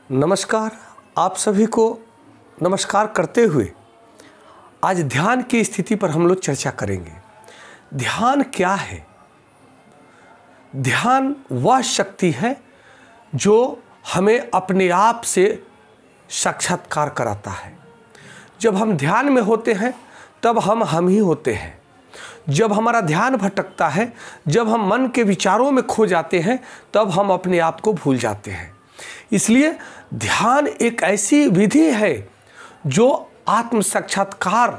नमस्कार। आप सभी को नमस्कार करते हुए आज ध्यान की स्थिति पर हम लोग चर्चा करेंगे। ध्यान क्या है? ध्यान वह शक्ति है जो हमें अपने आप से साक्षात्कार कराता है। जब हम ध्यान में होते हैं तब हम ही होते हैं। जब हमारा ध्यान भटकता है, जब हम मन के विचारों में खो जाते हैं, तब हम अपने आप को भूल जाते हैं। इसलिए ध्यान एक ऐसी विधि है जो आत्म साक्षात्कार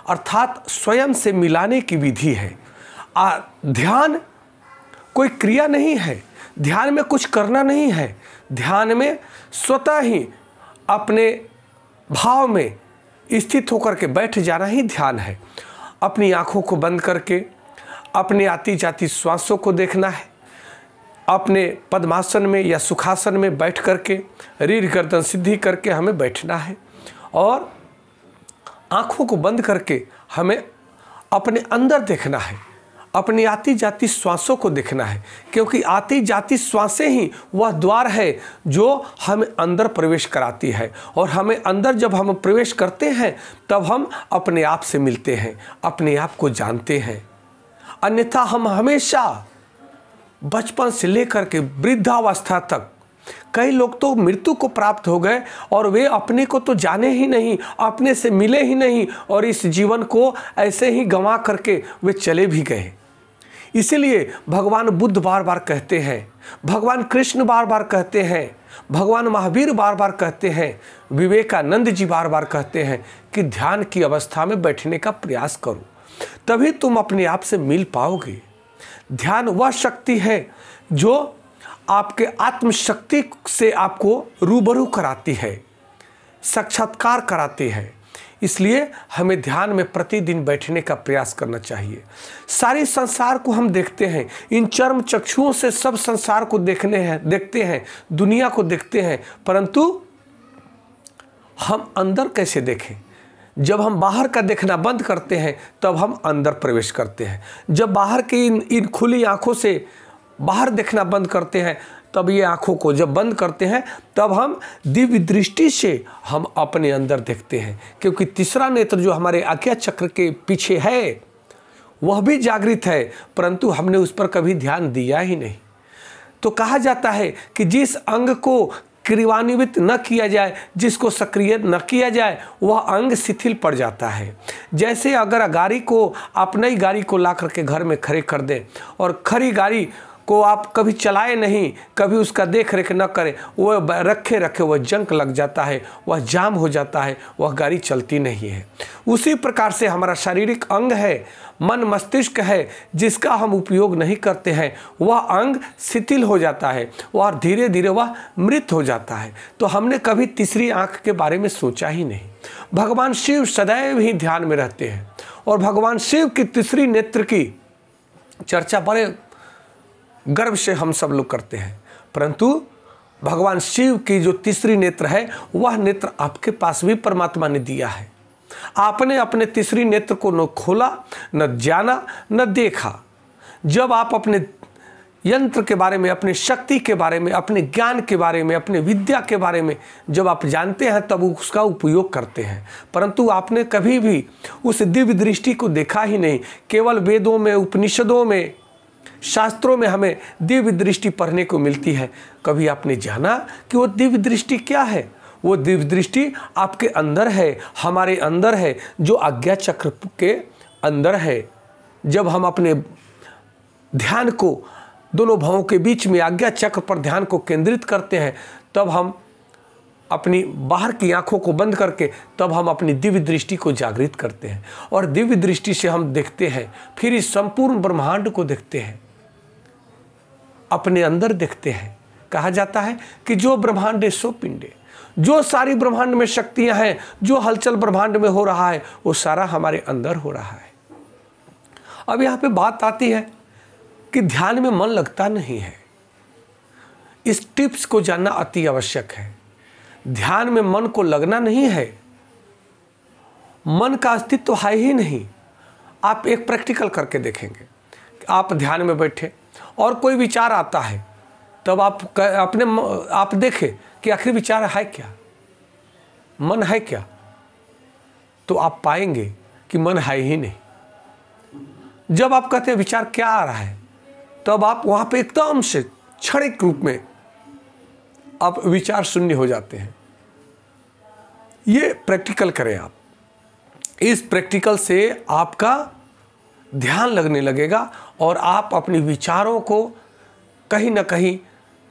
अर्थात स्वयं से मिलाने की विधि है। ध्यान कोई क्रिया नहीं है, ध्यान में कुछ करना नहीं है। ध्यान में स्वतः ही अपने भाव में स्थित होकर के बैठ जाना ही ध्यान है। अपनी आँखों को बंद करके अपने आती जाती श्वासों को देखना है। अपने पद्मासन में या सुखासन में बैठ करके रीढ़ गर्दन सीधी करके हमें बैठना है और आँखों को बंद करके हमें अपने अंदर देखना है, अपनी आती जाती श्वासों को देखना है, क्योंकि आती जाती श्वासें ही वह द्वार है जो हमें अंदर प्रवेश कराती है। और हमें अंदर जब हम प्रवेश करते हैं तब हम अपने आप से मिलते हैं, अपने आप को जानते हैं। अन्यथा हम हमेशा बचपन से लेकर के वृद्धावस्था तक, कई लोग तो मृत्यु को प्राप्त हो गए और वे अपने को तो जाने ही नहीं, अपने से मिले ही नहीं और इस जीवन को ऐसे ही गंवा करके वे चले भी गए। इसीलिए भगवान बुद्ध बार बार कहते हैं, भगवान कृष्ण बार बार कहते हैं, भगवान महावीर बार बार कहते हैं, विवेकानंद जी बार बार कहते हैं कि ध्यान की अवस्था में बैठने का प्रयास करो, तभी तुम अपने आप से मिल पाओगे। ध्यान वह शक्ति है जो आपके आत्मशक्ति से आपको रूबरू कराती है, साक्षात्कार कराती है। इसलिए हमें ध्यान में प्रतिदिन बैठने का प्रयास करना चाहिए। सारे संसार को हम देखते हैं, इन चर्म चक्षुओं से सब संसार को देखते हैं, दुनिया को देखते हैं, परंतु हम अंदर कैसे देखें? जब हम बाहर का देखना बंद करते हैं तब हम अंदर प्रवेश करते हैं। जब बाहर की इन खुली आँखों से बाहर देखना बंद करते हैं, तब ये आँखों को जब बंद करते हैं तब हम दिव्य दृष्टि से हम अपने अंदर देखते हैं। क्योंकि तीसरा नेत्र जो हमारे आज्ञा चक्र के पीछे है वह भी जागृत है, परंतु हमने उस पर कभी ध्यान दिया ही नहीं। तो कहा जाता है कि जिस अंग को क्रियान्वित न किया जाए, जिसको सक्रिय न किया जाए, वह अंग शिथिल पड़ जाता है। जैसे अगर गाड़ी को आप नई गाड़ी को ला करके घर में खड़ी कर दें और खड़ी गाड़ी को आप कभी चलाए नहीं, कभी उसका देख रेख न करें, वह रखे वह जंक लग जाता है, वह जाम हो जाता है, वह गाड़ी चलती नहीं है। उसी प्रकार से हमारा शारीरिक अंग है, मन मस्तिष्क है, जिसका हम उपयोग नहीं करते हैं, वह अंग शिथिल हो जाता है, वह धीरे धीरे वह मृत हो जाता है। तो हमने कभी तीसरी आंख के बारे में सोचा ही नहीं। भगवान शिव सदैव ही ध्यान में रहते हैं और भगवान शिव की तीसरी नेत्र की चर्चा बड़े गर्व से हम सब लोग करते हैं, परंतु भगवान शिव की जो तीसरी नेत्र है वह नेत्र आपके पास भी परमात्मा ने दिया है। आपने अपने तीसरी नेत्र को न खोला, न जाना, न देखा। जब आप अपने यंत्र के बारे में, अपने शक्ति के बारे में, अपने ज्ञान के बारे में, अपने विद्या के बारे में जब आप जानते हैं तब उसका उपयोग करते हैं, परंतु आपने कभी भी उस दिव्य दृष्टि को देखा ही नहीं। केवल वेदों में, उपनिषदों में, शास्त्रों में हमें दिव्य दृष्टि पढ़ने को मिलती है। कभी आपने जाना कि वो दिव्य दृष्टि क्या है? वो दिव्य दृष्टि आपके अंदर है, हमारे अंदर है, जो आज्ञा चक्र के अंदर है। जब हम अपने ध्यान को दोनों भावों के बीच में आज्ञा चक्र पर ध्यान को केंद्रित करते हैं, तब हम अपनी बाहर की आंखों को बंद करके तब हम अपनी दिव्य दृष्टि को जागृत करते हैं और दिव्य दृष्टि से हम देखते हैं, फिर इस संपूर्ण ब्रह्मांड को देखते हैं, अपने अंदर देखते हैं। कहा जाता है कि जो ब्रह्मांडे सो पिंडे, जो सारी ब्रह्मांड में शक्तियां हैं, जो हलचल ब्रह्मांड में हो रहा है, वो सारा हमारे अंदर हो रहा है। अब यहाँ पे बात आती है कि ध्यान में मन लगता नहीं है। इस टिप्स को जानना अति आवश्यक है। ध्यान में मन को लगना नहीं है, मन का अस्तित्व है ही नहीं। आप एक प्रैक्टिकल करके देखेंगे, आप ध्यान में बैठे और कोई विचार आता है, तब आप देखें कि आखिर विचार है क्या, मन है क्या, तो आप पाएंगे कि मन है ही नहीं। जब आप कहते हैं विचार क्या आ रहा है, तब आप वहां पे एकदम से क्षणिक रूप में आप विचार शून्य हो जाते हैं। ये प्रैक्टिकल करें आप। इस प्रैक्टिकल से आपका ध्यान लगने लगेगा और आप अपने विचारों को कहीं ना कहीं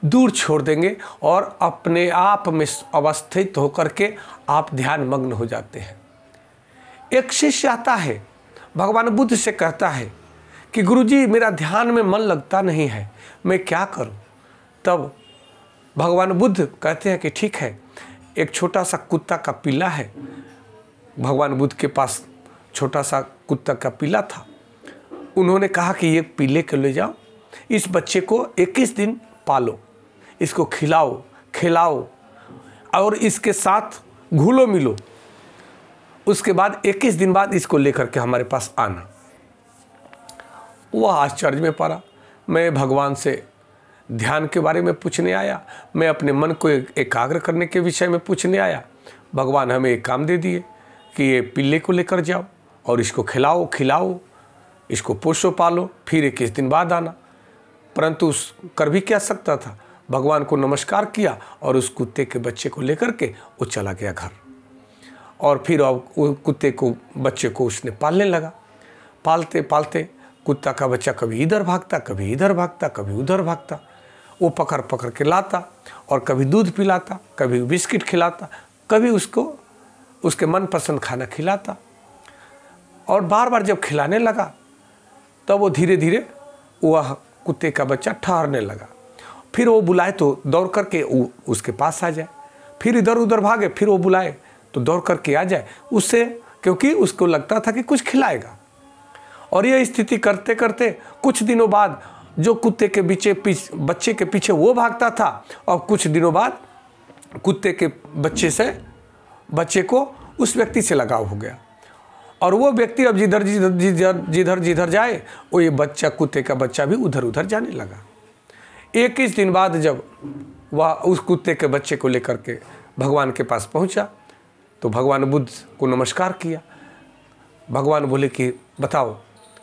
दूर छोड़ देंगे और अपने आप में अवस्थित होकर के आप ध्यान मग्न हो जाते हैं। एक शिष्य आता है, भगवान बुद्ध से कहता है कि गुरुजी मेरा ध्यान में मन लगता नहीं है, मैं क्या करूं? तब भगवान बुद्ध कहते हैं कि ठीक है, एक छोटा सा कुत्ता का पिल्ला है। भगवान बुद्ध के पास छोटा सा कुत्ता का पिल्ला था। उन्होंने कहा कि ये पिल्ले को ले जाओ, इस बच्चे को 21 दिन पालो, इसको खिलाओ खिलाओ और इसके साथ घुलो मिलो, उसके बाद 21 दिन बाद इसको लेकर के हमारे पास आना। वह आश्चर्य में पड़ा। मैं भगवान से ध्यान के बारे में पूछने आया, मैं अपने मन को एकाग्र करने के विषय में पूछने आया। भगवान हमें एक काम दे दिए कि ये पिल्ले को लेकर जाओ और इसको खिलाओ खिलाओ, इसको पोषो पालो, फिर 21 दिन बाद आना। परंतु उस कर भी क्या सकता था, भगवान को नमस्कार किया और उस कुत्ते के बच्चे को लेकर के वो चला गया घर। और फिर कुत्ते को बच्चे को उसने पालने लगा। पालते पालते कुत्ता का बच्चा कभी इधर भागता, कभी इधर भागता, कभी उधर भागता। वो पकड़ पकड़ के लाता और कभी दूध पिलाता, कभी बिस्किट खिलाता, कभी उसको उसके मनपसंद खाना खिलाता। और बार बार जब खिलाने लगा तब वो धीरे धीरे वह कुत्ते का बच्चा ठहरने लगा। फिर वो बुलाए तो दौड़ करके उसके पास आ जाए, फिर इधर उधर भागे, फिर वो बुलाए तो दौड़ करके आ जाए उससे, क्योंकि उसको लगता था कि कुछ खिलाएगा। और यह स्थिति करते करते कुछ दिनों बाद जो कुत्ते के बच्चे के पीछे वो भागता था, और कुछ दिनों बाद कुत्ते के बच्चे को उस व्यक्ति से लगाव हो गया। और वो व्यक्ति अब जिधर जिधर जाए वो ये बच्चा, कुत्ते का बच्चा भी उधर उधर जाने लगा। 21 दिन बाद जब वह उस कुत्ते के बच्चे को लेकर के भगवान के पास पहुंचा तो भगवान बुद्ध को नमस्कार किया। भगवान बोले कि बताओ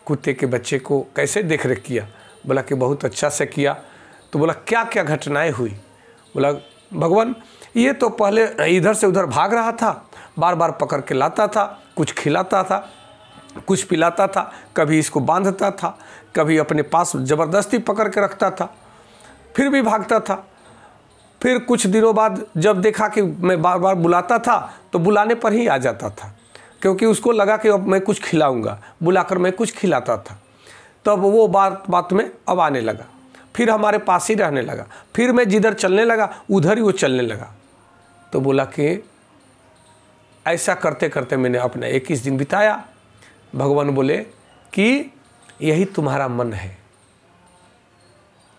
कुत्ते के बच्चे को कैसे देख रेख किया? बोला कि बहुत अच्छा से किया। तो बोला क्या क्या घटनाएं हुई? बोला भगवान ये तो पहले इधर से उधर भाग रहा था, बार बार पकड़ के लाता था, कुछ खिलाता था, कुछ पिलाता था, कभी इसको बांधता था, कभी अपने पास ज़बरदस्ती पकड़ के रखता था, फिर भी भागता था। फिर कुछ दिनों बाद जब देखा कि मैं बार बार बुलाता था तो बुलाने पर ही आ जाता था, क्योंकि उसको लगा कि अब मैं कुछ खिलाऊंगा, बुलाकर मैं कुछ खिलाता था। तब वो बात में अब आने लगा, फिर हमारे पास ही रहने लगा, फिर मैं जिधर चलने लगा उधर ही वो चलने लगा। तो बोला कि ऐसा करते करते मैंने अपना 21 दिन बिताया। भगवान बोले कि यही तुम्हारा मन है,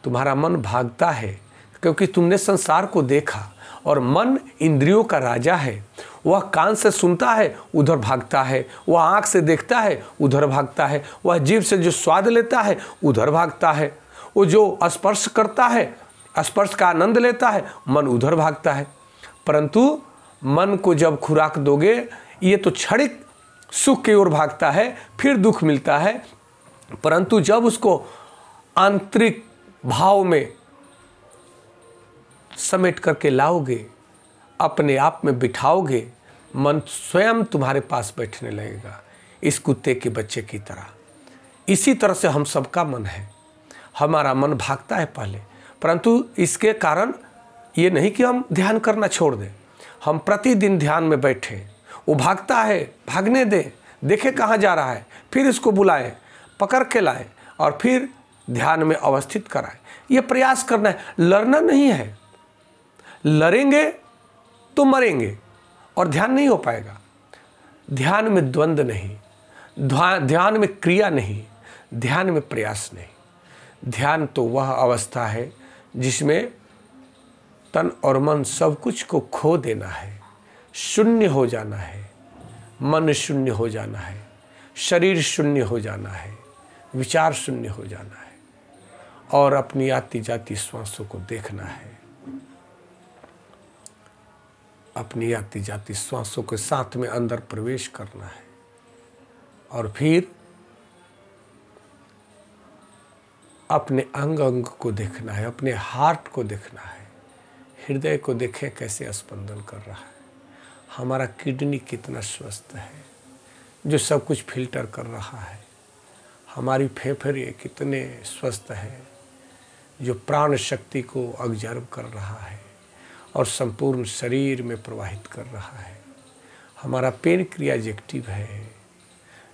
तुम्हारा मन भागता है क्योंकि तुमने संसार को देखा, और मन इंद्रियों का राजा है। वह कान से सुनता है उधर भागता है, वह आँख से देखता है उधर भागता है, वह जीभ से जो स्वाद लेता है उधर भागता है, वो जो स्पर्श करता है, स्पर्श का आनंद लेता है, मन उधर भागता है। परंतु मन को जब खुराक दोगे, ये तो क्षणिक सुख की ओर भागता है, फिर दुख मिलता है। परंतु जब उसको आंतरिक भाव में समेट करके लाओगे, अपने आप में बिठाओगे, मन स्वयं तुम्हारे पास बैठने लगेगा, इस कुत्ते के बच्चे की तरह। इसी तरह से हम सबका मन है। हमारा मन भागता है पहले, परंतु इसके कारण ये नहीं कि हम ध्यान करना छोड़ दें। हम प्रतिदिन ध्यान में बैठे, वो भागता है, भागने दें, देखे कहाँ जा रहा है, फिर इसको बुलाएं, पकड़ के लाएं और फिर ध्यान में अवस्थित कराएं। ये प्रयास करना है, लड़ना नहीं है। लड़ेंगे तो मरेंगे और ध्यान नहीं हो पाएगा। ध्यान में द्वंद्व नहीं, ध्यान में क्रिया नहीं, ध्यान में प्रयास नहीं। ध्यान तो वह अवस्था है जिसमें तन और मन सब कुछ को खो देना है, शून्य हो जाना है, मन शून्य हो जाना है, शरीर शून्य हो जाना है, विचार शून्य हो जाना है और अपनी आती जाती श्वासों को देखना है। अपनी आती जाती श्वासों के साथ में अंदर प्रवेश करना है और फिर अपने अंग अंग को देखना है, अपने हार्ट को देखना है, हृदय को देखें कैसे स्पंदन कर रहा है, हमारा किडनी कितना स्वस्थ है जो सब कुछ फिल्टर कर रहा है, हमारी फेफड़े कितने स्वस्थ है जो प्राण शक्ति को ऑब्जर्व कर रहा है और संपूर्ण शरीर में प्रवाहित कर रहा है, हमारा पेनक्रियाज एक्टिव है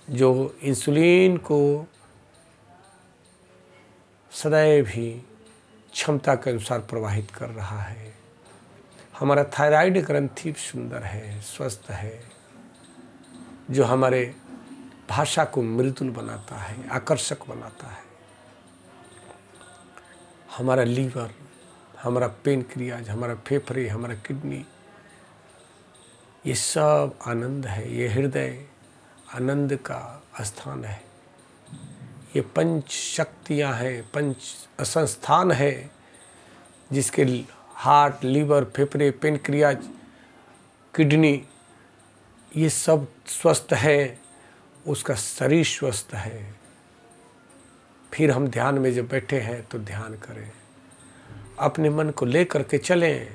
जो इंसुलिन को सदैव ही क्षमता के अनुसार प्रवाहित कर रहा है, हमारा थायराइड ग्रंथि सुंदर है, स्वस्थ है, जो हमारे भाषा को मृदुल बनाता है, आकर्षक बनाता है, हमारा लीवर, हमारा पेनक्रियाज, हमारा फेफड़े, हमारा किडनी, ये सब आनंद है, ये हृदय आनंद का स्थान है, ये पंच शक्तियाँ हैं, पंच संस्थान है जिसके हार्ट, लीवर, फेफड़े, पेनक्रियाज, किडनी ये सब स्वस्थ है, उसका शरीर स्वस्थ है। फिर हम ध्यान में जब बैठे हैं तो ध्यान करें, अपने मन को ले करके चलें,